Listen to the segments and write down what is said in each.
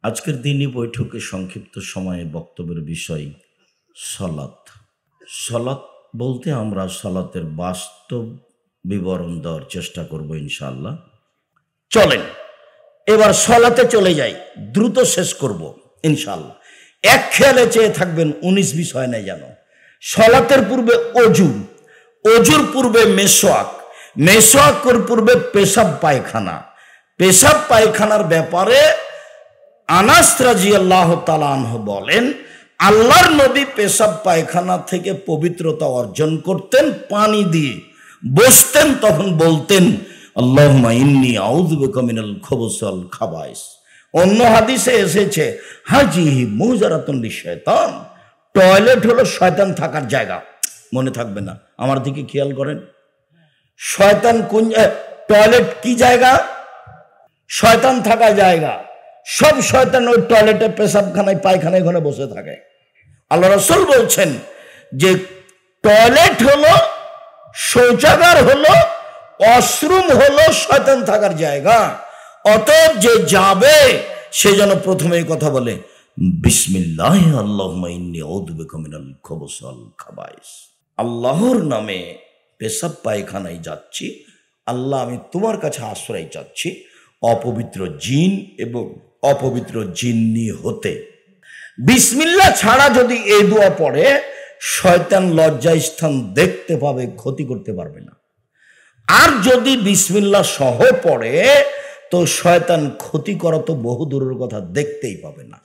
আজকের দিনই বৈঠকে সংক্ষিপ্ত সময়ে বক্তব্যের বিষয় সলাত। সলাত বলতে আমরা সলাতের বাস্তব বিবরণ দেওয়ার চেষ্টা করব ইনশাআল্লাহ। চলেন এবার সলাতে চলে যাই, দ্রুত শেষ করব ইনশাআল্লাহ। এক খেয়ালে চেয়ে থাকবেন, 19-20 হয় না যেন। সলাতের পূর্বে অজু, অজুর পূর্বে মেসওয়াক, মেসওয়াকের পূর্বে পেশাব পায়খানা। পেশাব পায়খানার ব্যাপারে আনাস রাদিয়াল্লাহু তাআলা আনহু বলেন, আল্লাহর নবী পেশাব পায়খানা থেকে পবিত্রতা অর্জন করতেন পানি দিয়ে। বসতেন তখন বলতেন, আল্লাহুম্মা ইন্নী আউযু বিকা মিনাল খুবুসি ওয়াল খাবাইস। অন্য হাদিসে এসেছে, হাজিহি মুহজারাতুন লিশ-শায়তান, টয়লেট হলো শয়তান থাকার জায়গা। মনে থাকবে না, আমার দিকে খেয়াল করেন। শয়তান কোন, টয়লেট কি জায়গা? শয়তান থাকা জায়গা। সব শয়তান ওই টয়লেটে, পেশাবখানায়, পায়খানায় ঘরে বসে থাকে। আল্লাহ রাসূল বলছেন যে টয়লেট হলো, শৌচাগার হলো, ওয়াশরুম হলো শয়তান থাকার জায়গা। অতএব যে যাবে সে যেন প্রথমে এই কথা বলে, বিসমিল্লাহ আল্লাহুম্মা ইন্নী আউযু বিকা মিনাল খুবুসি ওয়াল খাবাইস। আল্লাহর নামে পেশাব পায়খানায় যাচ্ছি, আল্লাহ আমি তোমার কাছে আশ্রয় চাচ্ছি অপবিত্র জিন এবং অপবিত্র জিন্নি হতে। বিসমিল্লাহ ছাড়া যদি এই দোয়া পড়ে, শয়তান লজ্জা স্থান দেখতে পাবে, ক্ষতি করতে পারবে না। আর যদি বিসমিল্লাহ সহ পড়ে তো শয়তান ক্ষতি করা তো বহু দূরের কথা, দেখতেই পাবে না।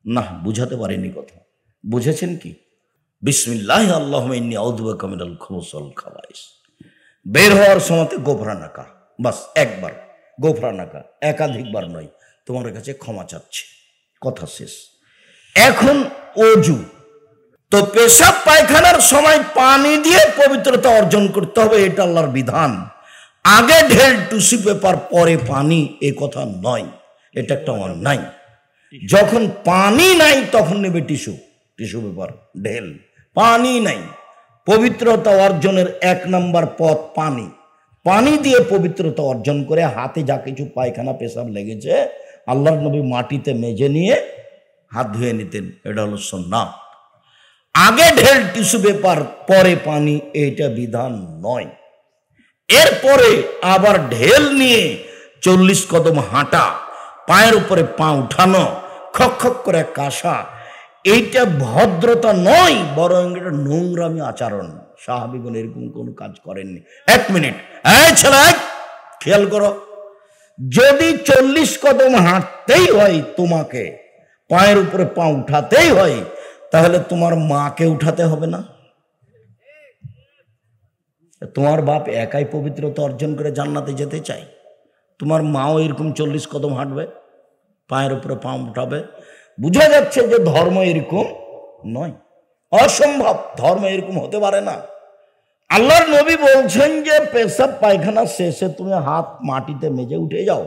না, বুঝাতে পারিনি কথা, বুঝেছেন কি? বিসমিল্লাহ আল্লাহুম্মা ইন্নী আউযু বিকা মিনাল খুবুসি ওয়াল খাবাইস। বের হওয়ার সময় গোফরানাকা, বাস একবার গোফরানাকা, একাধিকবার নয়। তোমার কাছে ক্ষমা চাচ্ছি, কথা শেষ। এখন অজু, তো পেশাব পায়খানার সময় পানি দিয়ে পবিত্রতা অর্জন করতে হবে, এটা আল্লাহর বিধান। আগে ঢেল টিস্যু পেপার পরে পানি, এ কথা নয়, এটা একটা অন্যায়। যখন পানি নাই তখন নেবে টিস্যু পেপার, ঢেল। পানি নাই, পবিত্রতা অর্জনের 1 নম্বর পথ পানি। পানি দিয়ে পবিত্রতা অর্জন করে হাতে যা কিছু পায়খানা পেশাব লেগেছে আল্লাহর নবী মাটিতে মেজে নিয়ে হাত ধুয়ে নিতেন, এটা হলো সুন্নাহ। আগে ঢেল টিস্যু পেপার পরে পানি, এটা বিধান নয়। এরপরে আবার ঢেল নিয়ে 40 কদম হাঁটা, পায়ের উপরে পা উঠানো, খক খক করে কাশা, এইটা ভদ্রতা নয়, বরং এটা নোংরামি আচরণ। সাহাবীগণ এরকম কোন কাজ করেননি। 1 মিনিট, এই ছেলে খেয়াল করো, যদি 40 কদম হাঁটতেই হয় তোমাকে, পায়ের উপরে পা উঠাতেই হয়, তাহলে তোমার মাকে উঠাতে হবে না? তোমার বাপ একাই পবিত্রতা অর্জন করে জান্নাতে যেতে চায়, তোমার মাও এরকম 40 কদম হাঁটবে, পায়ের উপরে পা উঠাবে? বুঝা যাচ্ছে যে ধর্ম এরকম নয়, অসম্ভব, ধর্ম এরকম হতে পারে না। আল্লাহর নবী বলছেন যে পেশাব পায়খানা শেষে তুমি হাত মাটিতে মেজে উঠে যাও,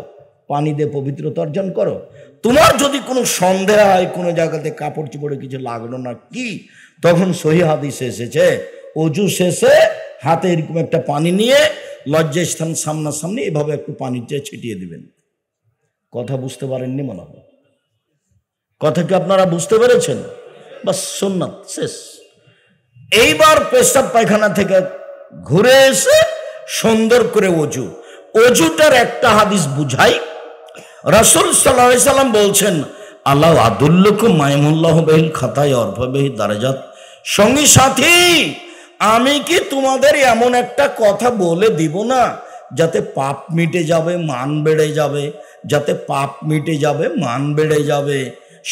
পানি দিয়ে পবিত্রতা অর্জন করো। তোমার যদি কোনো সন্দেহ হয় কোনো জায়গাতে কাপড় চোপড়ে কিছু লাগলো না কি, তখন সহিহ হাদিসে এসেছে অজু শেষে হাতে এরকম একটা পানি নিয়ে লজ্জা স্থান সামনাসামনি এভাবে একটু পানিতে ছিটিয়ে দিবেন। কথা বুঝতে পারেননি মনে হয়? কথা কি আপনারা বুঝতে পেরেছেন? বাস, সুন্নাত শেষ। এইবার পেশাব পায়খানা থেকে ঘুরে এসে সুন্দর করে অজু। অজুটার একটা হাদিস বুঝাই। রাসূল সাল্লাল্লাহু আলাইহি সাল্লাম বলছেন, আল্লাহ আদুল্লুকুম মায়মুল্লাহু বিল খাতায় অরফা বিহি দারাজাত। সঙ্গী সাথী, আমি কি তোমাদের এমন একটা কথা বলে দিব না যাতে পাপ মিটে যাবে, মান বেড়ে যাবে? যাতে পাপ মিটে যাবে, মান বেড়ে যাবে।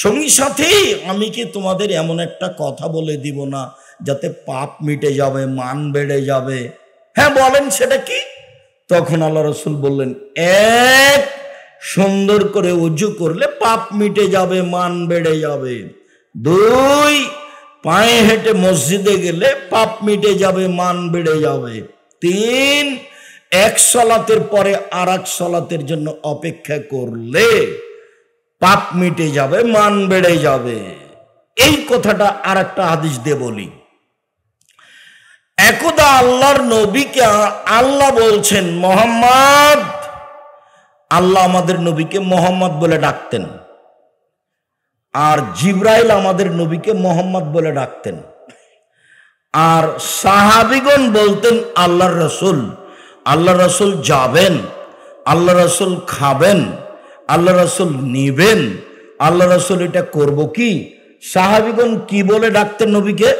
সঙ্গী সাথী, আমি কি তোমাদের এমন একটা কথা বলে দিব না যাতে পাপ মিটে যাবে, মান বেড়ে যাবে? হ্যাঁ বলেন, সেটা কি? তখন আল্লাহ রাসূল বললেন, 1, সুন্দর করে ওযু করলে পাপ মিটে যাবে, মান বেড়ে যাবে। 2, পায়ে হেঁটে মসজিদে গেলে পাপ মিটে যাবে, মান বেড়ে যাবে। 3, এক সালাতের পরে আর এক সালাতের জন্য অপেক্ষা করলে পাপ মিটে যাবে, মান বেড়ে যাবে। এই কথাটা আর একটা হাদিস দিয়ে বলি। একদা আল্লাহর নবীকে আল্লাহ বলছেন, মোহাম্মদ, আল্লাহ আমাদের নবীকে মোহাম্মদ বলে ডাকতেন। আর জিব্রাইল আমাদের নবীকে মোহাম্মদ বলে ডাকতেন। আর সাহাবিগণ বলতেন আল্লাহর রসুল। আল্লাহ রসুল যাবেন, আল্লাহ রসুল খাবেন, আল্লাহ রসুল নিবেন, আল্লাহ রসুল এটা করব কি? সাহাবিগণ কি বলে ডাকতেন নবীকে?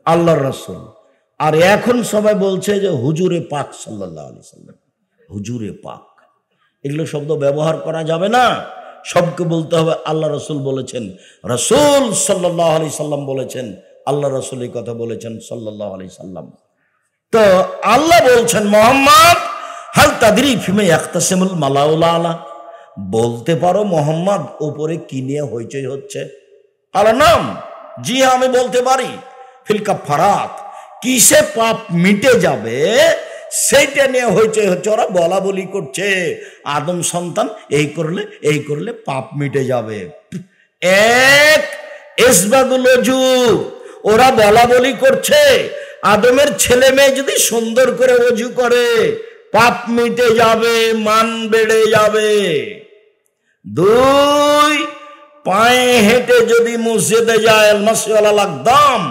আল্লাহর রসুল। আর এখন সবাই বলছে যে হুজুরে পাক সাল্লাল্লাহু আলাইহি সাল্লাম, হুজুরে পাক। এগুলো শব্দ ব্যবহার করা যাবে না, সবকে বলতে হবে আল্লাহ রসুল বলেছেন, রসুল সাল্লাল্লাহু আলাইহি সাল্লাম বলেছেন, আল্লাহ রসুল এই কথা বলেছেন সাল্লাল্লাহু আলাইহি সাল্লাম। তো আল্লাহ বলছেন মোহাম্মদ হাল তাদরি ফিমা ইয়াখতাসিমুল মালাউল আলা, বলতে পারো মোহাম্মদ ওপরে কি নিয়ে হইচই হচ্ছে? আল্লাহ নাম, জি হ্যাঁ আমি বলতে পারি। ফিল কাফারাত, কিসে পাপ মিটে যাবে সেইটা নিয়ে হইচই হচ্ছে, ওরা বলা বলি করছে আদম সন্তান এই করলে পাপ মিটে যাবে। এক ইসবাগুল ওযু, ওরা বলা বলি করছে আদমের ছেলে মেয়ে যদি সুন্দর করে ওযু করে পাপ মিটে যাবে, মান বেড়ে যাবে। দুই, পায়ে হেঁটে যদি মসজিদে যায়, মাসওয়ালাল আকদাম,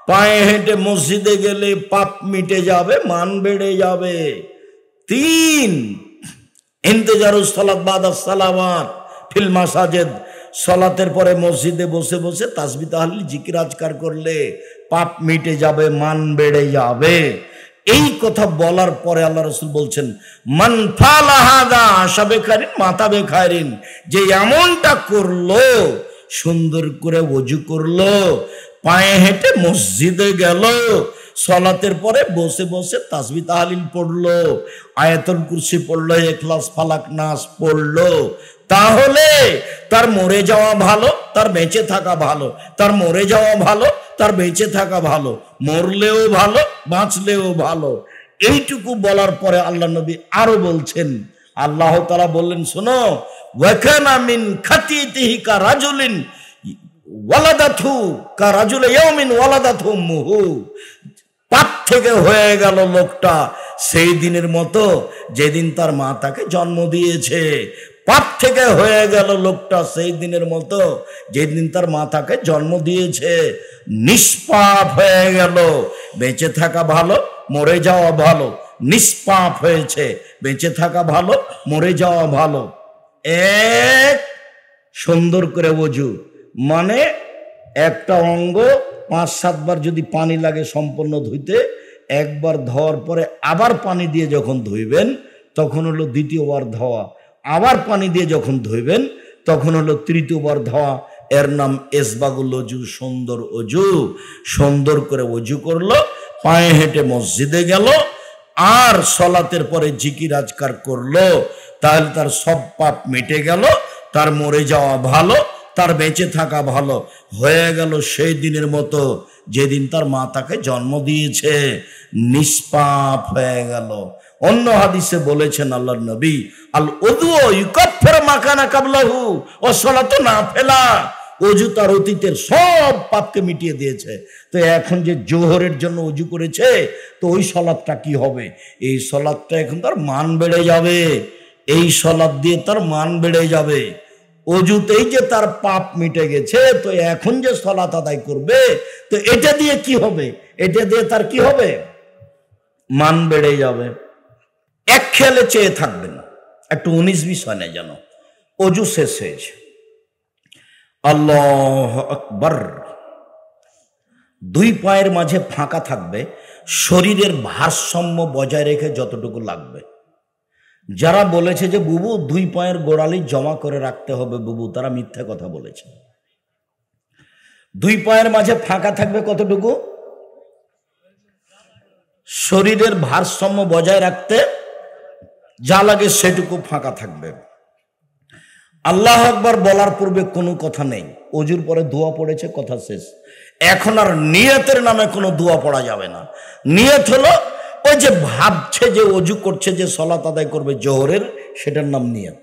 পায়ে হেঁটে মসজিদে গেলে পাপ মিটে যাবে, মান বেড়ে যাবে। তিন, ইন্তেজারুস সালাত বাদাস সালাওয়াত ফিল মাসাজিদ, সালাতের পরে মসজিদে বসে বসে তাসবিহ তাহলিল জিকির আজকার করলে পাপ মিটে যাবে, মান বেড়ে যাবে। এই কথা বলার পরে আল্লাহ রসুল বলছেন মান ফালা হাদা আশাবে খাইরিন মাতাবে খাইরিন, যে এমনটা করলো, সুন্দর করে ওযু করলো, পায়ে হেঁটে মসজিদে গেল, সালাতের পরে বসে বসে তাসবিহ তাহলিল পড়লো, আয়াতুল কুরসি পড়লো, ইখলাস ফালাক নাস পড়লো, তাহলে তার মরে যাওয়া ভালো, তার বেঁচে থাকা ভালো, তার মরে যাওয়া ভালো, তার বেঁচে থাকা ভালো, মরলেও ভালো, বাঁচলেও ভালো। এইটুকু বলার পরে আল্লাহ নবী আরো বলছেন, আল্লাহ তাআলা বললেন শোনো, ওয়াকানা মিন খাতিতিহি কা রাজুলিন ওয়ালাদাতহু কা রাজুল ইয়াউমিন ওয়ালাদাতহু উম্মুহু, পাপ থেকে হয়ে গেল লোকটা সেই দিনের মতো যেদিন তার মা তাকে জন্ম দিয়েছে। পাপ থেকে হয়ে গেল লোকটা সেই দিনের মতো যেদিন তার মা তাকে জন্ম দিয়েছে। নিষ্পাপ হয়ে গেল, বেঁচে থাকা ভালো, মরে যাওয়া ভালো। নিষ্পাপ হয়েছে, বেঁচে থাকা ভালো, মরে যাওয়া ভালো। এক, সুন্দর করে ওযু, মানে একটা অঙ্গ 5-7 বার যদি পানি লাগে সম্পূর্ণ ধুইতে, একবার ধোয়ার পরে আবার পানি দিয়ে যখন ধুইবেন তখন হলো দ্বিতীয়বার ধোয়া, আবার পানি দিয়ে যখন ধুইবেন তখন হলো তৃতীয়বার ধোয়া। এর নাম ইসবাগুল ওযু, সুন্দর ওযু। সুন্দর করে ওযু করলো, পায়ে হেঁটে মসজিদে গেল, আর সালাতের পরে জিকির আজকার করলো, তাহলে তার সব পাপ মিটে গেল, তার মরে যাওয়া ভালো, তার বেঁচে থাকা ভালো হয়ে গেল সেই দিনের মতো যেদিন তার মা তাকে জন্ম দিয়েছে। নিষ্পাপ হয়ে গেল। অন্য হাদিসে বলেছেন আল্লাহর নবী, আল ওযু ইউকাফিরু মা কানা কাবলাহু ওয়া সালাতু নাফিলা, ওযু তার অতীতের সব পাপকে মিটিয়ে দিয়েছে। তো এখন যে জোহরের জন্য ওযু করেছে, তো ওই সালাতটা কি হবে? এই সালাতটা এখন তার মান বেড়ে যাবে, এই সালাত দিয়ে তার মান বেড়ে যাবে। অজুতেই যে তার পাপ মিটে গেছে, তো এখন যে সালাত আদায় করবে, তো এটা দিয়ে কি হবে? এটা দিয়ে তার কি হবে? মান বেড়ে যাবে। এক খেয়ালে চেয়ে থাকবেন, একটু 19-20 হয় না যেন। অজু শেষ হয়েছে, আল্লাহু আকবার, দুই পায়ের মাঝে ফাঁকা থাকবে, শরীরের ভারসাম্য বজায় রেখে যতটুকু লাগবে। যারা বলেছে যে বুবু দুই পায়ের গোড়ালি জমা করে রাখতে হবে বুবু, তারা মিথ্যা কথা বলেছে। দুই পায়ের মাঝে ফাঁকা থাকবে কতটুকু? শরীরের ভারসাম্য বজায় রাখতে যা লাগে সেটুকু ফাঁকা থাকবে। আল্লাহু আকবার বলার পূর্বে কোনো কথা নেই। ওযুর পরে দোয়া পড়েছে, কথা শেষ। এখন আর নিয়তের নামে কোনো দোয়া পড়া যাবে না। নিয়ত হলো ওই যে ভাবছে যে ওযু করছে, যে সালাত আদায় করবে জোহরের, সেটার নাম নিয়ত।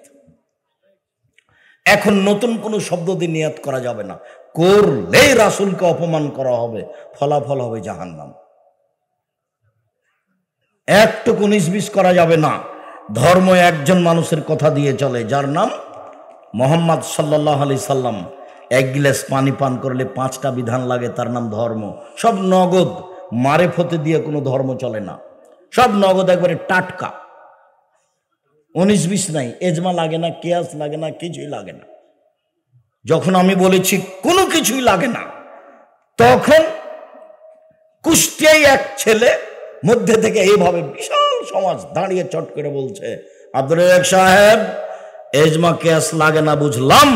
এখন নতুন কোনো শব্দ দিয়ে নিয়ত করা যাবে না, করলেই রাসূলকে অপমান করা হবে, ফলাফল হবে জাহান্নাম। একটুকু 19-20 করা যাবে না। ধর্ম একজন মানুষের কথা দিয়ে চলে, যার নাম মোহাম্মদ সাল্লাল্লাহু আলাইহি সাল্লাম এক গ্লাস পানি পান করলে 5টা বিধান লাগে, তার নাম ধর্ম। সব নগদ, মারে ফতে দিয়ে কোনো ধর্ম চলে না, সব নগদ, একবারে টাটকা, 19-20 নাই, এজমা লাগে না, কিয়াস লাগে না, কিছুই লাগে না। যখন আমি বলেছি কোনো কিছুই লাগে না, তখন কুষ্টিয়ায় এক ছেলে মধ্যে থেকে এইভাবে বিশাল সমাজ দাঁড়িয়ে চট করে বলছে, আব্দুর রাজ্জাক সাহেব, এজমা কিয়াস লাগে না বুঝলাম,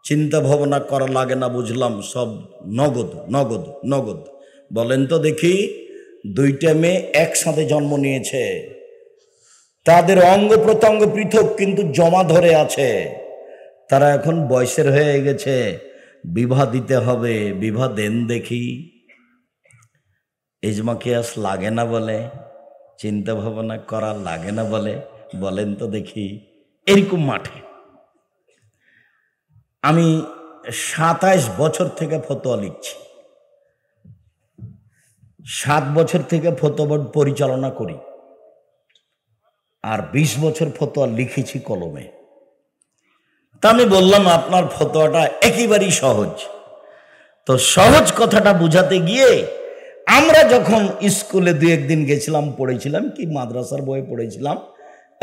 চিন্তা ভাবনা করা লাগে না বুঝলাম, সব নগদ নগদ নগদ। বলেন তো দেখি, 2টা মেয়ে একসাথে জন্ম নিয়েছে, তাদের অঙ্গ প্রত্যঙ্গ পৃথক কিন্তু জমা ধরে আছে, তারা এখন বয়সের হয়ে গেছে, বিবাহ দিতে হবে, বিবাহ দেন দেখি। এজমা কিয়াস লাগে না বলে, চিন্তা ভাবনা করা লাগে না বলে, বলেন তো দেখি। এরকম মাঠে আমি 27 বছর থেকে ফতোয়া লিখছি, 7 বছর থেকে ফতোয়া বোর্ড পরিচালনা করি, আর 20 বছর ফতোয়া লিখেছি কলমে। তা আমি বললাম আপনার ফতোয়াটা একেবারেই সহজ। তো সহজ কথাটা বুঝাতে গিয়ে আমরা যখন স্কুলে 2-1 দিন গেছিলাম, পড়েছিলাম কি মাদ্রাসার বই পড়েছিলাম,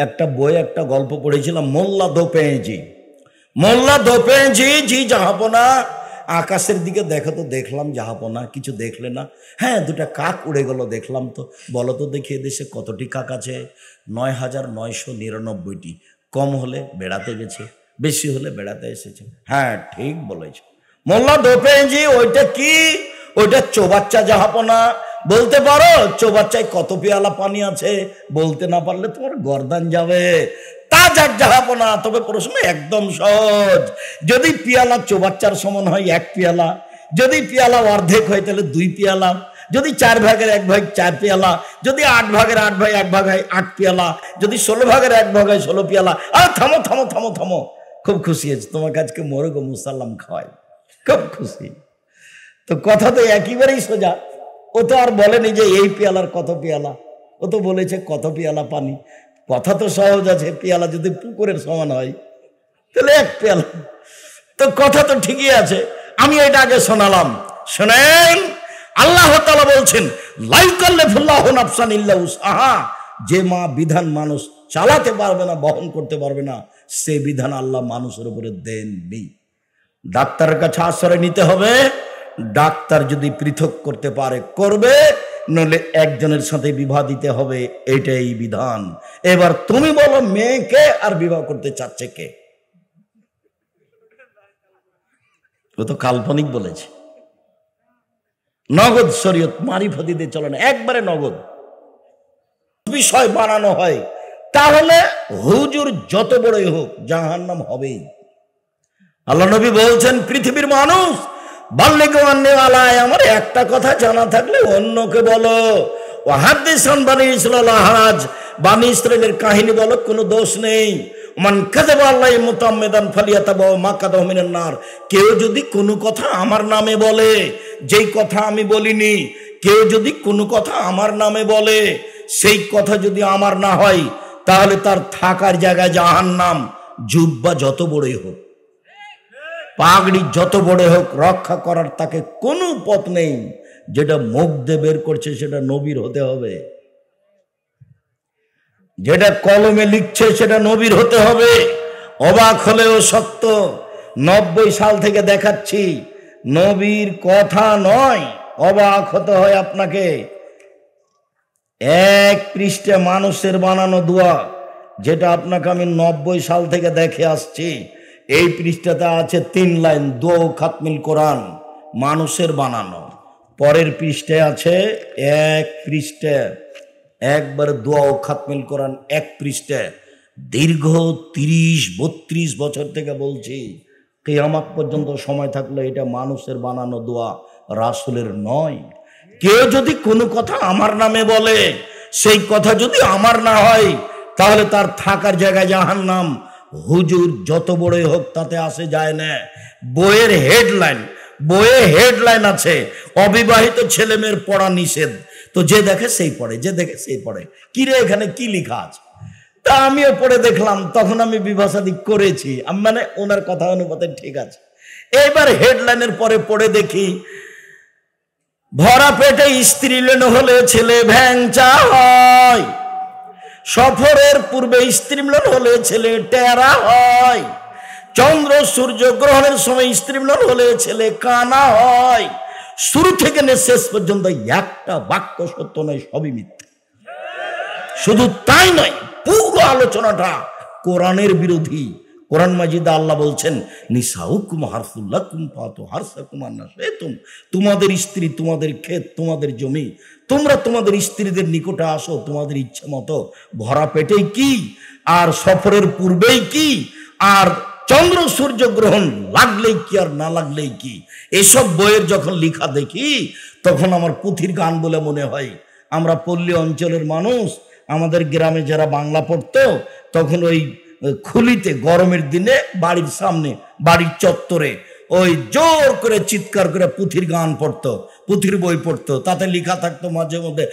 একটা বই, একটা গল্প পড়েছিলাম, মোল্লা দোপেঁজি। মোল্লা দোপেঁজি জি জাহাপনা আকাশের দিকে দেখো তো, দেখলাম জাহাপনা, কিছু দেখলে না? হ্যাঁ, 2টা কাক উড়ে গেল দেখলাম তো। বলো তো দেখি এদেশে কতটি কাক আছে? 9,999টি। কম হলে বেড়াতে গেছে, বেশি হলে বেড়াতে এসেছে। হ্যাঁ, ঠিক বলেছে মোল্লা দোপেঁজি। ওইটা কি? ওইটা চৌবাচ্চা জাহাপনা। বলতে পারো চৌবাচ্চায় কত পেয়ালা পানি আছে? বলতে না পারলে তোমার গর্দান যাবে। তা যাক জাহাপনা, তবে প্রশ্ন একদম সহজ। যদি পেয়ালা চৌবাচ্চার সমান হয় 1 পেয়ালা, যদি পেয়ালা অর্ধেক হয় তাহলে 2 পেয়ালা, যদি 4 ভাগের 1 ভাগ 4 পেয়ালা, যদি 8 ভাগের 8 ভাগ 1 ভাগ হয় 8 পেয়ালা, যদি 16 ভাগের 1 ভাগ হয় 16 পেয়ালা। আর থামো থামো থামো থামো, খুব খুশি হয়েছে, তোমাকে আজকে মোরগ ও মুসাল্লাম খাওয়াই, খুব খুশি। তো কথা তো একেবারেই সোজা। ও তো আর বলেনি যে এই পেয়ালার কত পেয়ালা, ও তো বলেছে কত পেয়ালা পানি। কথা তো সহজ আছে, পেয়ালা যদি পুকুরের সমান হয় তাহলে 1 পেয়ালা। তো কথা তো ঠিকই আছে। আমি এটা আগে শোনালাম, শোনেন। আল্লাহ তাআলা বলছেন, লা ইউকাল্লিফুল্লাহু নাফসান ইল্লা উসআহা। যে মা বিধান মানুষ চালাতে পারবে না, বহন করতে পারবে না, সে বিধান আল্লাহ মানুষের উপরে দেননি। ডাক্তারের কাছে আশ্রয় নিতে হবে, ডাক্তার যদি পৃথক করতে পারে করবে, নইলে একজনের সাথে বিবাহ দিতে হবে, এটাই বিধান। এবার তুমি বলো মেয়েকে আর বিবাহ করতে চাচ্ছে কে? ও তো কাল্পনিক বলেছে। নগদ শরীয়ত, মারিফতি দিয়ে চলে না, একবারে নগদ বিষয় বানানো হয়, তাহলে হুজুর যত বড়ই হোক জাহান্নাম হবেই। আল্লাহ নবী বলছেন, পৃথিবীর মানুষ বাল্লিগু আন্নী আলায়, আমার একটা কথা জানা থাকলে অন্যকে বলো। ও হাদিসান বানি ইসরাইল হারাজ, বানি ইসরাইলের কাহিনী বলো, কোনো দোষ নেই। মান কাযাবা আলাইহি মুতাআম্মিদান ফালিয়াতাবাউ মাকাদাহু মিনান নার। কেউ যদি কোনো কথা আমার নামে বলে, যেই কথা আমি বলিনি, কেউ যদি কোনো কথা আমার নামে বলে, সেই কথা যদি আমার না হয়, তাহলে তার থাকার জায়গায় জাহান্নাম। জুব্বা যত বড়ই হোক, পাগড়ি যত বড় হোক, রক্ষা করার তাকে কোনো পথ নেই। যেটা মুখ দিয়ে বের করছে সেটা নবীর হতে হবে, যেটা কলমে লিখছে সেটা নবীর হতে হবে। অবাক হলেও সত্য, 90 সাল থেকে দেখাচ্ছি, নবীর কথা নয়, অবাক হতে হয় আপনাকে। 1 পৃষ্ঠা মানুষের বানানো দোয়া, যেটা আপনাকে আমি 90 সাল থেকে দেখে আসছি। এই পৃষ্ঠাতে আছে 3 লাইন, দোয়া খাতমিল কোরআন, মানুষের বানানো। পরের পৃষ্ঠায় আছে 1 পৃষ্ঠা, একবার দোয়া ও খাতমিল কোরআন 1 পৃষ্ঠা। দীর্ঘ 30-32 বছর থেকে বলছি, কিয়ামত পর্যন্ত সময় থাকলে এটা মানুষের বানানো দোয়া, রাসূলের নয়। কেউ যদি কোনো কথা আমার নামে বলে, সেই কথা যদি আমার না হয়, তাহলে তার থাকার জায়গায় জাহান্নাম। হুজুর যত বড়ই হোক তাতে আসে যায় না। বইয়ের হেডলাইন আছে, অবিবাহিত ছেলে মেয়ের পড়া নিষেধ। তো যে দেখে সেই পড়ে, যে দেখে সেই পড়ে। কিরে এখানে কি লেখা আছে? তা আমিও পড়ে দেখলাম, তখন আমি বিভাষাদি করেছি, মানে ওনার কথা অনুপাতে ঠিক আছে। এবার হেডলাইনের পরে পড়ে দেখি, ভরা পেটে স্ত্রী হলে ছেলে ভ্যাংচা হয়, সফরের পূর্বে স্ত্রী মিলন হলে ছেলে টেরা হয়, চন্দ্র সূর্য গ্রহণের সময় স্ত্রী মিলন হলে ছেলে কানা হয়। শুরু থেকে শেষ পর্যন্ত একটা বাক্য সত্য নয়, সবই মিথ্যা। শুধু তাই নয়, পুরো আলোচনাটা কোরআনের বিরোধী। কোরআন মাজিদে আল্লাহ বলছেন, নিসাউকুম হারসুল্লাকুম ফাতু হারসাকুম আন্নাশাইতুম, তোমাদের স্ত্রী তোমাদের ক্ষেত তোমাদের জমি, তোমরা তোমাদের স্ত্রীদের নিকটে আসো তোমাদের ইচ্ছা মতো। ভরা পেটেই কি, আর সফরের পূর্বেই কি, আর চন্দ্র সূর্য গ্রহণ লাগলেই কি আর না লাগলেই কি। এসব বইয়ের যখন লেখা দেখি তখন আমার পুঁথির গান বলে মনে হয়। আমরা পল্লী অঞ্চলের মানুষ, আমাদের গ্রামে যারা বাংলা পড়তো তখন ওই খুলিতে গরমের দিনে বাড়ির সামনে বাড়ির চত্বরে ওই জোর করে চিৎকার করে পুঁথির গান পড়তো, পুঁথির বই পড়তো। তাতে লেখা থাকতো মাঝে মধ্যে,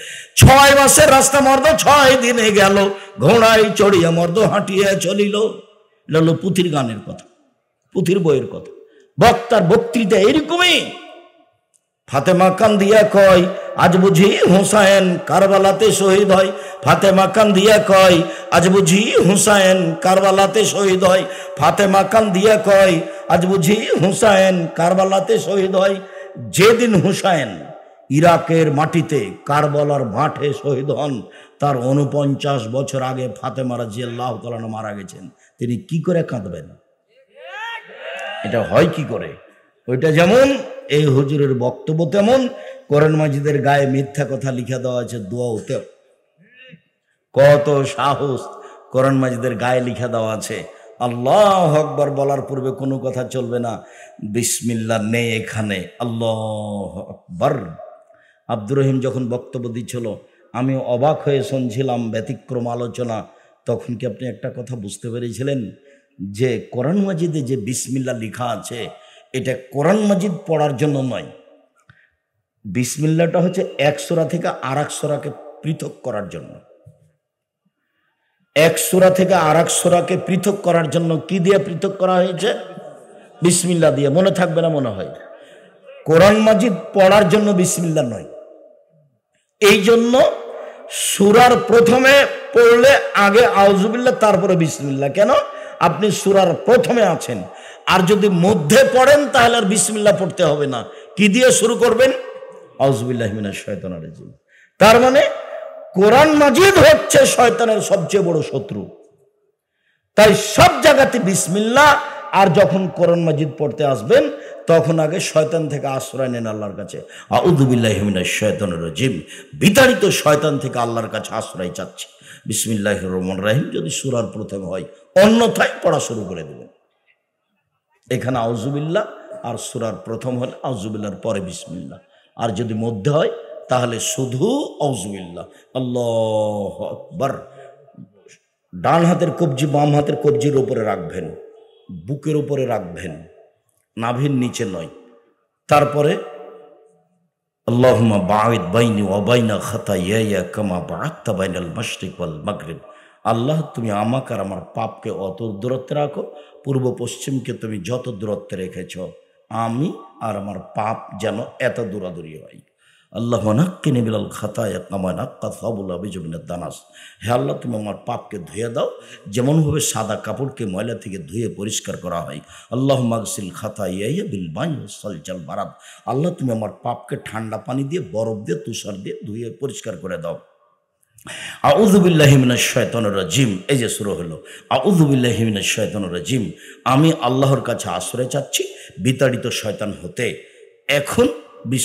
6 মাসের রাস্তা মর্দ 6 দিনে গেল, ঘোড়ায় চড়িয়া মর্দ হাঁটিয়া চলিল। এটা হলো পুঁথির গানের কথা, পুঁথির বইয়ের কথা। বক্তার বক্তৃতা এরকমই। ফাতেমা কান্দিয়া কয়, আজ বুঝি হুসাইন কারবালাতে শহীদ হয়। ফাতেমা কান্দিয়া কয়, আজ বুঝি হুসাইন কারবালাতে শহীদ হয়। ফাতেমা কান্দিয়া কয়, আজ বুঝি হুসাইন কারবালাতে শহীদ হয়। যেদিন হুসাইন ইরাকের মাটিতে কারবালার মাঠে শহীদ হন, তার 49 বছর আগে ফাতেমা রাদিয়াল্লাহু তাআলা মারা গেছেন। তিনি কি করে কাঁদবেন? এটা হয় কি করে? ওইটা যেমন এই হুজুরের বক্তব্য, তেমন কোরআন মাজিদের গায়ে মিথ্যা কথা লিখে দেওয়া আছে দোয়াতে। কত সাহস কোরআন মাজিদের গায়ে লিখে দেওয়া আছে। আল্লাহু আকবার বলার পূর্বে কোনো কথা চলবে না, বিসমিল্লাহ নেই এখানে। আল্লাহু আকবার। আব্দুর রহিম যখন বক্তব্য দিচ্ছিল আমি অবাক হয়ে শুনছিলাম, ব্যতিক্রম আলোচনা। তখন কি আপনি একটা কথা বুঝতে পেরেছিলেন যে কোরআন মাজিদে যে বিসমিল্লাহ লেখা আছে এটা কোরআন মাজিদ পড়ার জন্য নয়। বিসমিল্লাহটা হচ্ছে এক সূরা থেকে আর এক সূরাকে পৃথক করার জন্য। এক সূরা থেকে আর এক সূরাকে পৃথক করার জন্য কি দিয়ে পৃথক করা হয়েছে? বিসমিল্লাহ দিয়ে। মনে থাকবে না মনে হয়? কোরআন মাজিদ পড়ার জন্য বিসমিল্লাহ নয়। এই জন্য সূরার প্রথমে পড়লে আগে আউযুবিল্লাহ তারপরে বিসমিল্লাহ। কেন? আপনি সূরার প্রথমে আছেন, আর যদি মধ্যে পড়েন তাহলে আর বিসমিল্লাহ পড়তে হবে না। কি দিয়ে শুরু করবেন? আউযুবিল্লাহি মিনাশ শাইতানির রাজিম। তার মানে কোরআন মাজিদ হচ্ছে শয়তানের সবচেয়ে বড় শত্রু। তাই সব জায়গাতে বিসমিল্লাহ। আর যখন কোরআন মাজিদ পড়তে আসবেন তখন আগে শয়তান থেকে আশ্রয় নেন আল্লাহর কাছে। আউযু বিল্লাহি মিনাশ শাইতানির রাজিম, বিতাড়িত শয়তান থেকে আল্লাহর কাছে আশ্রয় চাচ্ছি। বিসমিল্লাহির রহমানির রহিম যদি সূরার প্রথমে হয়, অন্যথায় পড়া শুরু করে দেবেন। এখানে আউযুবিল্লাহ, আর সূরার প্রথম হলে আউযুবিল্লাহর পরে বিসমিল্লাহ, আর যদি মধ্যে হয় তাহলে শুধু আউযুবিল্লাহ। আল্লাহু আকবার। ডান হাতের কবজি বাম হাতের কবজির উপরে রাখবেন, বুকের উপরে রাখবেন, নাভির নিচে নয়। তারপরে আল্লাহুম্মা বাঈদ বাইনি ওয়া বাইনা খাতায়ায়া কামা বা'আদতা বাইনাল মাশরিক ওয়াল মাগরিব। আল্লাহ তুমি আমাকে আর আমার পাপকে অত দূরত্বে রাখো, পূর্ব পশ্চিমকে তুমি যত দূরত্বে রেখেছ, আমি আর আমার পাপ যেন এত দূরাদূরি হয়। আল্লাহ নাক্কিনি মিনাল খাতায়া কামা নাক্কা সাবুল আবিজু মিনাদ দানাস। হে আল্লাহ তুমি আমার পাপকে ধুয়ে দাও যেমনভাবে সাদা কাপড়কে ময়লা থেকে ধুয়ে পরিষ্কার করা হয়। আল্লাহুম্মা আগসিল খাতায়ায়া বিল মাই ওয়াস সালজাল বারাদ। আল্লাহ তুমি আমার পাপকে ঠান্ডা পানি দিয়ে, বরফ দিয়ে, তুষার দিয়ে ধুয়ে পরিষ্কার করে দাও। আউযু বিল্লাহি মিনাশ শাইতানির রাজিম। এই যে শুরু হলো আউযু বিল্লাহি মিনাশ শাইতানির রাজিম, আমি আল্লাহর কাছে আশ্রয় চাচ্ছি বিতাড়িত শয়তান হতে। এখন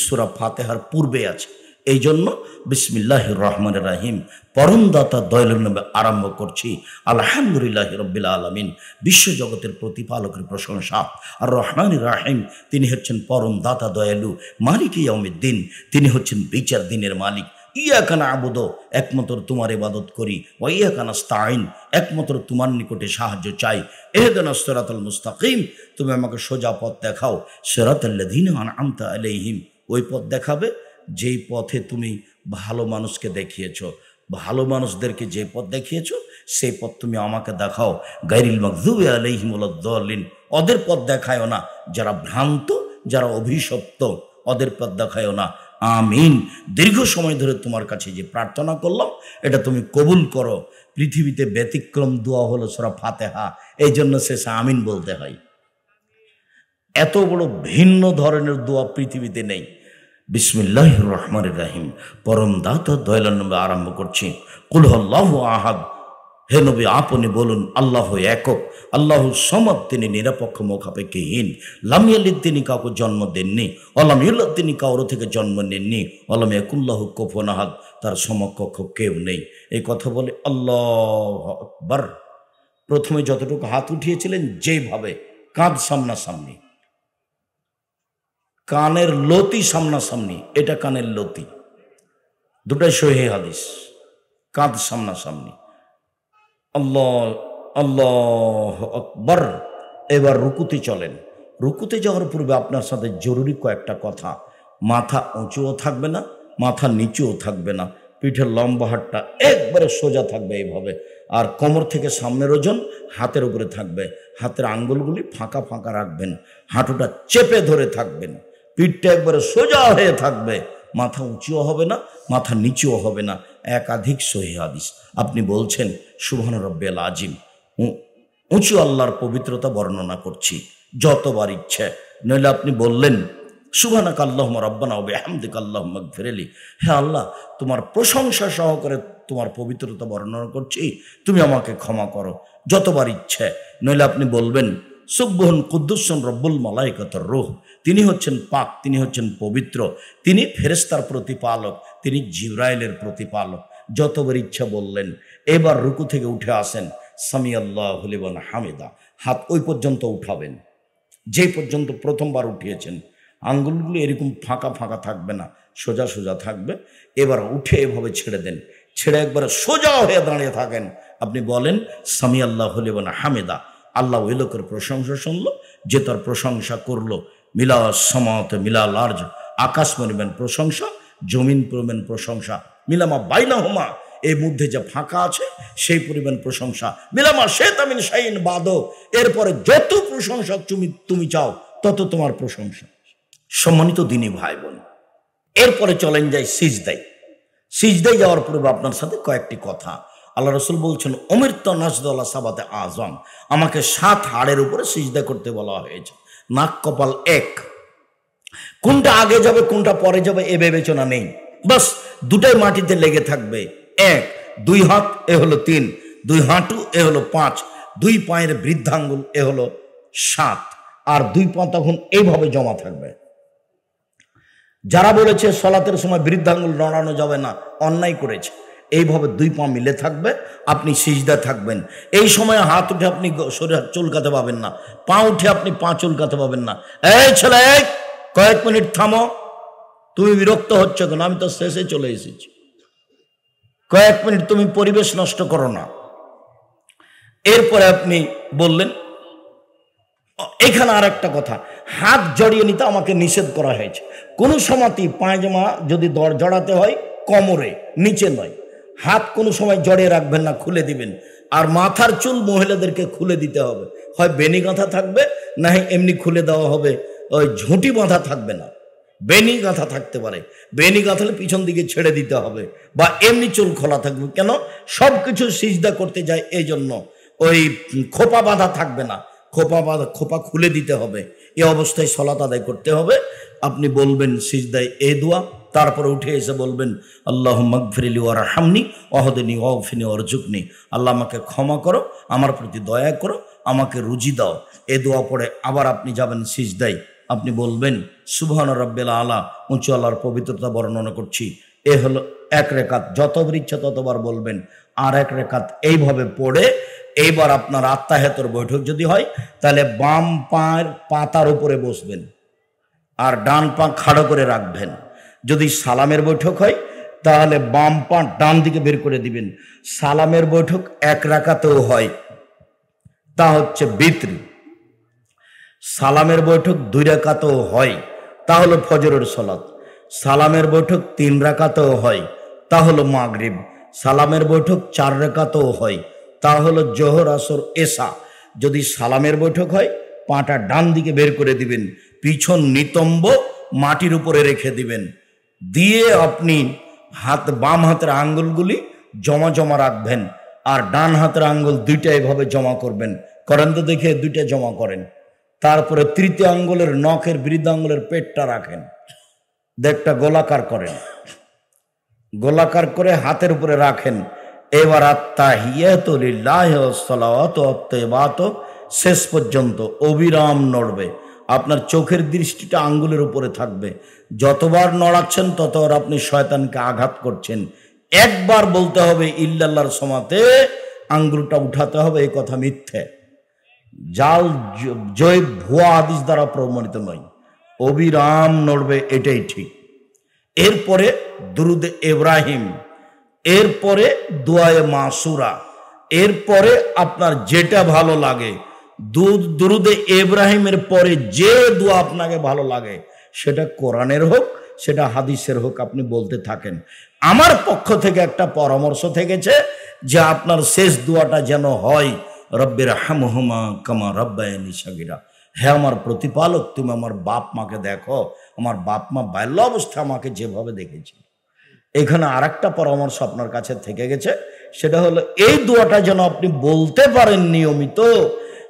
সূরা ফাতিহার পূর্বে আছে, এই জন্য বিসমিল্লাহির রহমানির রহিম পরম দাতা দয়ালুর নামে আরম্ভ করছি। আলহামদুলিল্লাহি রাব্বিল আলামিন, বিশ্বজগতের প্রতিপালকের প্রশংসা। আর রহমানির রহিম, তিনি হচ্ছেন পরম দাতা দয়ালু। মালিক ইয়াউমিদ্দিন, তিনি হচ্ছেন বিচার দিনের মালিক। ইয়াকা না'বুদু, একমাত্র তোমার ইবাদত করি। ওয়া ইয়াকা নাস্তাঈন, একমাত্র তোমার নিকটে সাহায্য চাই। ইহদিনাস সিরাতাল মুস্তাকিম, তুমি আমাকে সোজা পথ দেখাও। সিরাতাল্লাযীনা আন'আমতা আলাইহিম, ওই পথ দেখাবে যেই পথে তুমি ভালো মানুষকে দেখিয়েছ। ভালো মানুষদেরকে যে পথ দেখিয়েছ সেই পথ তুমি আমাকে দেখাও। গায়রিল মাগযুবি আলাইহিম ওয়ালাদ-দাল্লিন, ওদের পথ দেখায়ও না যারা ভ্রান্ত, যারা অভিশপ্ত, ওদের পথ দেখায়ও না। আমিন। দীর্ঘ সময় ধরে তোমার কাছে যে প্রার্থনা করলাম এটা তুমি কবুল করো। পৃথিবীতে ব্যতিক্রম দোয়া হলো সূরা ফাতিহা, এই জন্য শেষে আমিন বলতে হয়। এত বড় ভিন্ন ধরনের দোয়া পৃথিবীতে নেই। বিসমিল্লাহির রহমানির রহিম, পরম দাতা দয়ালুর নামে আরম্ভ করছি। কুল হুয়াল্লাহু আহাদ, হে নবী আপনি বলুন আল্লাহ একক, আল্লাহু সামাদ, তিনি নিরপেক্ষ মুখাপেক্ষীহীন। লাম ইয়ালিদ, তিনি কাউকে জন্ম দেননি। ওয়ালাম ইউলাদ, তিনি কারো থেকে জন্ম নেননি। ওয়ালাম ইয়াকুল্লাহু কুফুয়ান আহাদ, তার সমকক্ষ কেউ নেই। এই কথা বলে আল্লাহু আকবার। প্রথমে যতটুকু হাত উঠিয়েছিলেন যেভাবে, কাঁধ সামনাসামনি, কানের লতি সামনাসামনি, এটা কানের লতি, দুটাই সহিহ হাদিস, কাঁধ সামনাসামনি। আল্লাহ আল্লাহু আকবার। এবার রুকুতে চলেন। রুকুতে যাওয়ার পূর্বে আপনার সাথে জরুরি কয়েকটা কথা। মাথা উঁচুও থাকবে না, মাথা নিচুও থাকবে না, পিঠের লম্বা হাতটা একবারে সোজা থাকবে এইভাবে, আর কোমর থেকে সামনের ওজন হাতের উপরে থাকবে। হাতের আঙ্গুলগুলি ফাঁকা ফাঁকা রাখবেন, হাঁটুটা চেপে ধরে থাকবেন, পিঠটা একবারে সোজা হয়ে থাকবে, মাথা উঁচুও হবে না, মাথা নিচুও হবে না। একাধিক সহিহ হাদিস। আপনি বলছেন সুবহান রাব্বিয়াল আযীম, উঁচু আল্লাহর পবিত্রতা বর্ণনা করছি যতবার ইচ্ছে। নইলে আপনি বললেন সুবহানাকা আল্লাহুম্মা রাব্বানা ওয়া বিহামদিকা আল্লাহুম্মা ইগফিরলি, হে আল্লাহ তোমার প্রশংসা সহকারে তোমার পবিত্রতা বর্ণনা করছি, তুমি আমাকে ক্ষমা করো, যতবার ইচ্ছে। নইলে আপনি বলবেন সুবহান কুদ্দুসুন রব্বুল মালাইকাতুর রূহ, তিনি হচ্ছেন পাক, তিনি হচ্ছেন পবিত্র, তিনি ফেরেশতার প্রতিপালক, তিনি জিবরাইলের প্রতিপালক। যতবার ইচ্ছা বললেন। এবার রুকু থেকে উঠে আসেন, সামি আল্লাহু লিমান হামিদা, হাত ওই পর্যন্ত উঠাবেন যে পর্যন্ত প্রথমবার উঠিয়েছেন। আঙ্গুলগুলো এরকম ফাঁকা ফাঁকা থাকবে না, সোজা সোজা থাকবে। এবার উঠে এভাবে ছেড়ে দেন, ছেড়ে একবারে সোজা হয়ে দাঁড়িয়ে থাকেন। আপনি বলেন সামি আল্লাহু লিমান হামিদা, আল্লাহ ওই লোকের প্রশংসা শুনলো যে তার প্রশংসা করলো। মিলা সামাওয়াত মিলাল আরজ, আকাশ পরিমাণ প্রশংসা, জমিন পরিমাণ প্রশংসা, মিলামা বাইনাহুমা, এর মধ্যে যে ফাঁকা আছে সেই পরিমাণ প্রশংসা, মিলামা শেতামিন শাইন বাদো, এরপরে যত প্রশংসা তুমি চাও তত তোমার প্রশংসা। সম্মানিত দিনী ভাই বোন, এরপরে চলেন যাই সিজদায়। সিজদায় যাওয়ার পূর্বে আপনার সাথে কয়েকটি কথা। আল্লাহ রাসূল বলছেন উমিরতু নাসদুল্লাহ সাবাতে আযম, আমাকে 7 হাড়ের উপরে সিজদা করতে বলা হয়েছে। নাক কপাল এক, কোনটা আগে যাবে কোনটা পরে যাবে এ বিবেচনা নেই, বাস দুটাই মাটিতে লেগে থাকবে। 1, 2 হাত এ হলো 3, 2 হাঁটু এ হলো 5, 2 পায়ের বৃদ্ধাঙ্গুল এ হলো 7, আর 2 পা তখন এইভাবে জমা থাকবে। যারা বলেছে সালাতের সময় বৃদ্ধাঙ্গুল নড়ানো যাবে না, অন্যায় করেছে। এইভাবে 2 পা মিলে থাকবে, আপনি সিজদা থাকবেন। এই সময় হাত উঠে আপনি শরীর চুলকাতে পাবেন না, পা উঠে আপনি পা চুলকাতে পাবেন না। এই ছেলে, কয়েক মিনিট থামো, তুমি বিরক্ত হচ্ছ কেন? আমি তো শেষে চলে এসেছি, কয়েক মিনিট তুমি পরিবেশ নষ্ট করো না। এরপরে আপনি বললেন, এখানে আর একটা কথা, হাত জড়িয়ে নিতে আমাকে নিষেধ করা হয়েছে। কোনো সময়তেই পায়জামা যদি জড়াতে হয় কোমরে, নিচে নয়। হাত কোনো সময় জড়িয়ে রাখবেন না, খুলে দিবেন। আর মাথার চুল মহিলাদেরকে খুলে দিতে হবে, হয় বেনি গাঁথা থাকবে, না এমনি খুলে দেওয়া হবে, ওই ঝুঁটি বাঁধা থাকবে না, বেনি গাঁথা থাকতে পারে। বেনি গাঁথালে পিছন দিকে ছেড়ে দিতে হবে, বা এমনি চুল খোলা থাকবে। কেন? সব কিছু সিজদা করতে যায়, এই জন্য ওই খোপা বাঁধা থাকবে না, খোপা খুলে দিতে হবে। এই অবস্থায় সালাত আদায় করতে হবে। আপনি বলবেন সিজদায় এই দোয়া, তারপরে উঠে এসে বলবেন আল্লাহুম্মা ইগফিরলি ওয়ারহামনি ওয়াহদিনি ওয়াগফিরনি ওয়ারজুকনি, আল্লাহ আমাকে ক্ষমা করো, আমার প্রতি দয়া করো, আমাকে রুজি দাও। এ দোয়া পড়ে আবার আপনি যাবেন সিজদায়। আপনি বলবেন সুবহান রাব্বিল আলা, উঁচু আল্লাহর পবিত্রতা বর্ণনা করছি। এ হলো 1 রেকাত, যতবার ইচ্ছা ততবার বলবেন। আর 1 রেকাত এইভাবে পড়ে এইবার আপনার আত্তাহিয়াতের বৈঠক যদি হয় তাহলে বাম পায়ের পাতার উপরে বসবেন আর ডান পা খাড়া করে রাখবেন। যদি সালামের বৈঠক হয় তাহলে বাম পা ডান দিকে বের করে দিবেন। সালামের বৈঠক 1 রাকাতেও হয়, তা হচ্ছে বিতর। সালামের বৈঠক 2 রাকাতেও হয়, তা হলো ফজরের সালাত। সালামের বৈঠক 3 রাকাতেও হয়, তা হলো মাগরিব। সালামের বৈঠক 4 রাকাতেও হয়, তা হলো জোহর, আসর, এশা। যদি সালামের বৈঠক হয়, পাটা ডান দিকে বের করে দিবেন, পিছন নিতম্ব মাটির উপরে রেখে দিবেন, দিয়ে আপনি বাম হাতের আঙ্গুলগুলি জমা জমা রাখবেন, আর ডান হাতের আঙ্গুল দুইটা এভাবে জমা করবেন। করেন তো দেখে, দুইটা জমা করেন। তারপরে তৃতীয় আঙ্গুলের নখের বৃদ্ধাঙ্গুলের পেটটা রাখেন, দেখটা গোলাকার করেন, গোলাকার করে হাতের উপরে রাখেন। এবার আত্তাহিয়াতু লিল্লাহি ওয়াস সালাওয়াতু ওয়াত তাইয়্যিবাতু শেষ পর্যন্ত অবিরাম নড়বে। আপনার চোখের দৃষ্টিটা আঙ্গুলের উপরে থাকবে। যতবার নড়াচ্ছেন ততবার আপনি শয়তানকে আঘাত করছেন। একবার বলতে হবে ইল্লাল্লাহর সমাতে আঙ্গুলটা উঠাতে হবে, এই কথা মিথ্যে, জাল জয় ভুয়া হাদিস দ্বারা প্রমাণিত নয়। অবিরাম নড়বে, এটাই ঠিক। এরপরে দুরুদে ইব্রাহিম, এরপরে দোয়ায়ে মাসুরা, এরপরে আপনার যেটা ভালো লাগে। দুরুদে ইব্রাহিমের পরে যে দোয়া আপনাকে ভালো লাগে, সেটা কোরআনের হোক, সেটা হাদিসের হোক, আপনি বলতে থাকেন। আমার পক্ষ থেকে একটা পরামর্শ থেকেছে যে আপনার শেষ দোয়াটা যেন হয় রব্বির হামহুমা কামা রাব্বায়ানি সাগীরা। হে আমার প্রতিপালক, তুমি আমার বাপ মাকে দেখো, আমার বাপ মা বাল্য অবস্থায় আমাকে যেভাবে দেখেছি। এখানে আর একটা পরামর্শ আপনার কাছে থেকে গেছে, সেটা হলো এই দোয়াটা যেন আপনি বলতে পারেন নিয়মিত।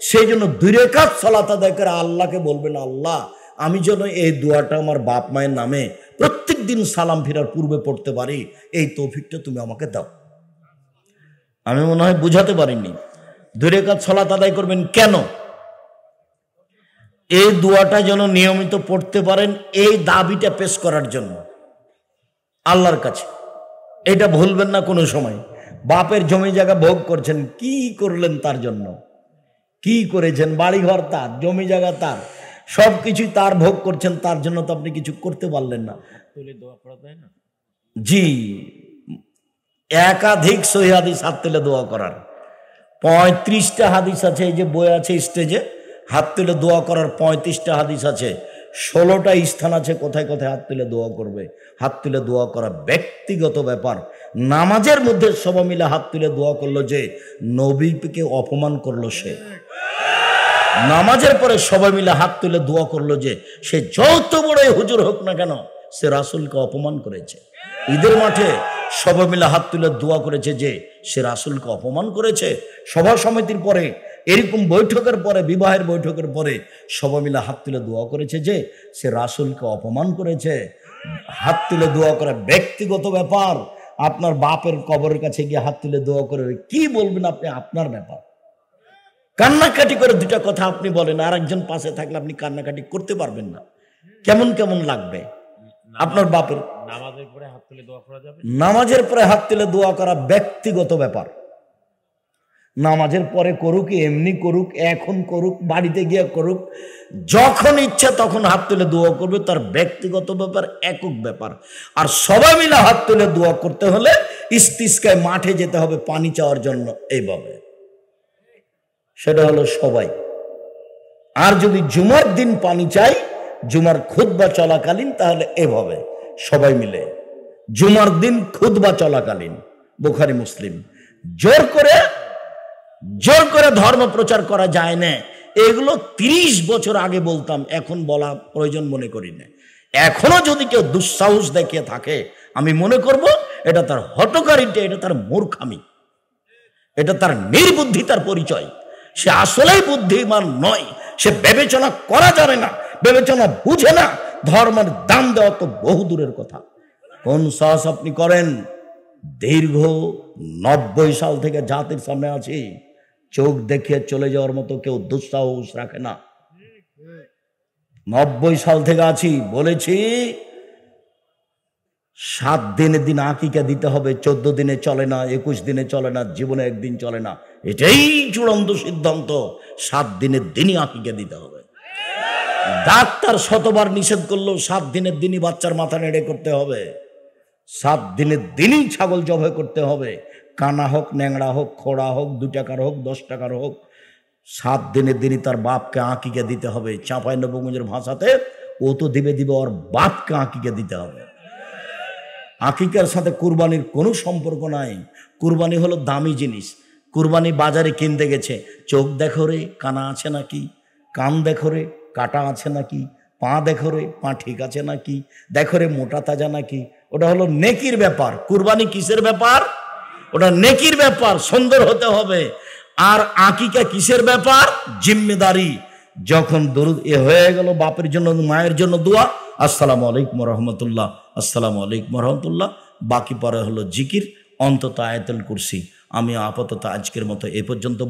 সেই জন্য 2 রাকাত সালাত আদায় করে আল্লাহকে বলবেন, আল্লাহ আমি যেন এই দোয়াটা আমার বাপ মায়ের নামে প্রত্যেক দিন সালাম ফিরার পূর্বে পড়তে পারি, এই তৌফিকটা তুমি আমাকে দাও। আমি মনে হয় বুঝাতে পারিনি। 2 রাকাত সালাত আদায় করবেন কেন? এই দোয়াটা যেন নিয়মিত পড়তে পারেন, এই দাবিটা পেশ করার জন্য আল্লাহর কাছে। এটা ভুলবেন না কোনো সময়। বাপের জমি জায়গা ভোগ করছেন, কি করলেন তার জন্য? কি করেছেন? বাড়িঘর তার, জমি জায়গা তার, সবকিছুই তার, ভোগ করছেন, তার জন্য তো আপনি কিছু করতে পারলেন না। জি, একাধিক সহিহ হাদিস হাত তুলে দোয়া করার 35টা হাদিস আছে। এই যে বই আছে স্টেজে, হাত তুলে দোয়া করার 35টা হাদিস আছে। 16টা স্থান আছে কোথায় কোথায় হাত তুলে দোয়া করবে। হাত তুলে দোয়া করা ব্যক্তিগত ব্যাপার। নামাজের মধ্যে সবাই মিলে হাত তুলে দোয়া করলো যে নবীকে অপমান করলো সে। নামাজের পরে সবাই মিলে হাত তুলে দোয়া করলো যে সে যত বড়ই হুজুর হোক না কেন, সে রাসূলকে অপমান করেছে। ঈদের মাঠে সবাই মিলে হাত তুলে দোয়া করেছে যে সে রাসূলকে অপমান করেছে। সভা সমিতির পরে, এরকম বৈঠকের পরে, বিবাহের বৈঠকের পরে সবাই মিলে হাত তুলে দোয়া করেছে যে সে রাসূলকে অপমান করেছে। হাত তুলে দোয়া করা ব্যক্তিগত ব্যাপার। আপনার বাপের কবরের কাছে গিয়ে হাত তুলে দোয়া করে কি বলবেন আপনি? আপনার ব্যাপার। কান্নাকাটি করে 2টা কথা আপনি বলেন, আর একজন পাশে থাকলে আপনি কান্নাকাটি করতে পারবেন না। কেমন কেমন লাগবে আপনার বাপের? নামাজের পরে হাত তুলে দোয়া করা যাবে? নামাজের পরে হাত তুলে দোয়া করা ব্যক্তিগত ব্যাপার। নামাজের পরে করুক, এমনি করুক, এখন করুক, বাড়িতে গিয়ে করুক, যখন ইচ্ছা তখন হাত তুলে দোয়া করবে, তার ব্যক্তিগত ব্যাপার, একক ব্যাপার। আর সবাই মিলে হাত তুলে দোয়া করতে হলে ইস্তিসকায় মাঠে যেতে হবে পানি চাওয়ার জন্য, এইভাবে। সেটা হলো সবাই। আর যদি জুমার দিন পানি চাই, জুমার খুতবা চলাকালীন, তাহলে এভাবে সবাই মিলে। জুমার দিন খুতবা চলাকালীন, বুখারী মুসলিম। জোর করে ধর্ম প্রচার করা যায় না। এগুলো 30 বছর আগে বলতাম, এখন বলা প্রয়োজন মনে করি না। এখনো যদি কেউ দুঃসাহস দেখিয়ে থাকে, আমি মনে করব এটা তার হঠকারিতা, এটা তার মূর্খামি, এটা তার নির্বুদ্ধিতার পরিচয়। সে আসলেই বুদ্ধিমান নয়। সে বিবেচনা করা জানে না, বিবেচনা বুঝে না। ধর্মের দাম দেওয়া তো বহু দূরের কথা। কোন সাহস আপনি করেন? দীর্ঘ 90 সাল থেকে জাতির সামনে আছি, চোখ দেখিয়ে চলে যাওয়ার মতো কেউ দুঃসাহস রাখে না। 90 সাল থেকে আছি, বলেছি 7 দিনের দিন আকিকা দিতে হবে, 14 দিনে চলে না, 21 দিনে চলে না, জীবনে একদিন চলে না। এটাই চূড়ান্ত সিদ্ধান্ত, 7 দিনের দিনই আকিকা দিতে হবে। ডাক্তার শতবার নিষেধ করলো 7 দিনের দিনই বাচ্চার মাথা নেড়ে করতে হবে, 7 দিনের দিনই ছাগল জবাই করতে হবে। কানা হোক, ন্যাংড়া হোক, খোড়া হোক, 2 টাকার হোক, 10 টাকার হোক, 7 দিনের দিনই তার বাপকে আকিকা দিতে হবে। চাঁপাইনবাবগঞ্জের ভাষাতে ও তো দিবে ওর বাপকে আকিকা দিতে হবে। আকিকার সাথে কুরবানির কোনো সম্পর্ক নাই। কুরবানি হলো দামি জিনিস। কুরবানি বাজারে কিনতে গেছে, চোখ দেখো রে কানা আছে নাকি, কান দেখো রে কাটা আছে নাকি, পা দেখো রে পা ঠিক আছে নাকি, দেখো রে মোটা তাজা নাকি। ওটা হলো নেকির ব্যাপার। কুরবানি কিসের ব্যাপার? ওটা নেকির ব্যাপার, সুন্দর হতে হবে। আর আকিকা কিসের ব্যাপার? জিম্মেদারি। যখন দরুদ এ হয়ে গেল, বাপের জন্য মায়ের জন্য দোয়া, আসসালামু আলাইকুম রহমতুল্লাহ, আসসালামু আলাইকুম রহমতুল্লাহ। বাকি পরে হলো জিকির, অন্তত আয়াতুল কুরসি। আমি আপাতত আজকের মতো এ পর্যন্ত।